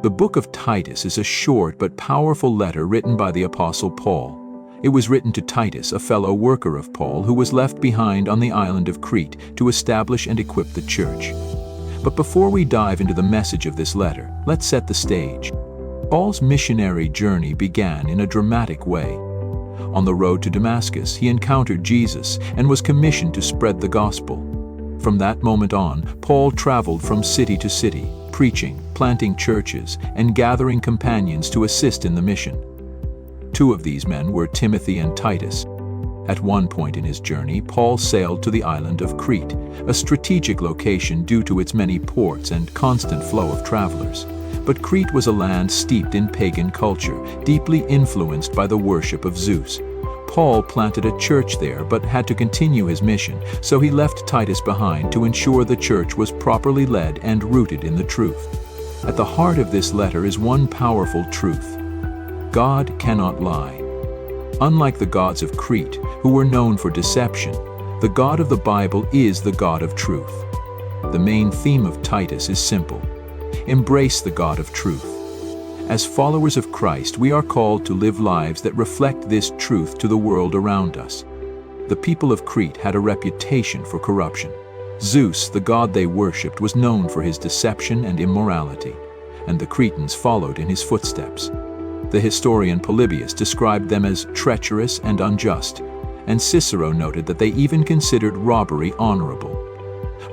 The book of Titus is a short but powerful letter written by the Apostle Paul. It was written to Titus, a fellow worker of Paul who was left behind on the island of Crete to establish and equip the church. But before we dive into the message of this letter, let's set the stage. Paul's missionary journey began in a dramatic way. On the road to Damascus, he encountered Jesus and was commissioned to spread the gospel. From that moment on, Paul traveled from city to city, preaching, planting churches, and gathering companions to assist in the mission. Two of these men were Timothy and Titus. At one point in his journey, Paul sailed to the island of Crete, a strategic location due to its many ports and constant flow of travelers. But Crete was a land steeped in pagan culture, deeply influenced by the worship of Zeus. Paul planted a church there but had to continue his mission, so he left Titus behind to ensure the church was properly led and rooted in the truth. At the heart of this letter is one powerful truth: God cannot lie. Unlike the gods of Crete, who were known for deception, the God of the Bible is the God of truth. The main theme of Titus is simple: embrace the God of truth. As followers of Christ, we are called to live lives that reflect this truth to the world around us. The people of Crete had a reputation for corruption. Zeus, the god they worshipped, was known for his deception and immorality, and the Cretans followed in his footsteps. The historian Polybius described them as treacherous and unjust, and Cicero noted that they even considered robbery honorable.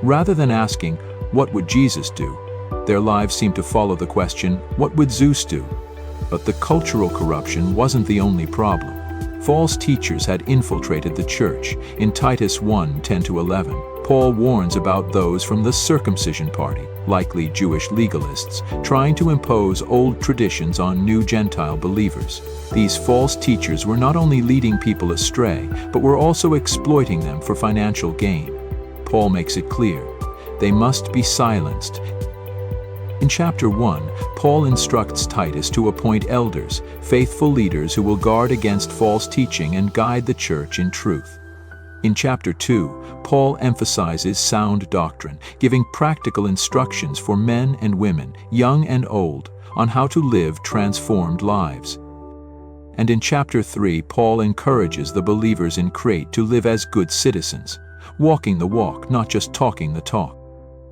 Rather than asking, "What would Jesus do?" their lives seemed to follow the question, "What would Zeus do?" But the cultural corruption wasn't the only problem. False teachers had infiltrated the church. In Titus 1:10-11, Paul warns about those from the circumcision party, likely Jewish legalists, trying to impose old traditions on new Gentile believers. These false teachers were not only leading people astray, but were also exploiting them for financial gain. Paul makes it clear: they must be silenced. In chapter 1, Paul instructs Titus to appoint elders, faithful leaders who will guard against false teaching and guide the church in truth. In chapter 2, Paul emphasizes sound doctrine, giving practical instructions for men and women, young and old, on how to live transformed lives. And in chapter 3, Paul encourages the believers in Crete to live as good citizens, walking the walk, not just talking the talk.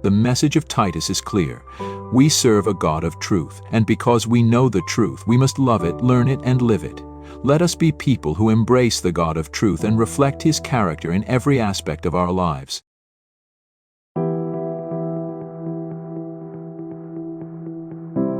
The message of Titus is clear: we serve a God of truth, and because we know the truth, we must love it, learn it, and live it. Let us be people who embrace the God of truth and reflect His character in every aspect of our lives.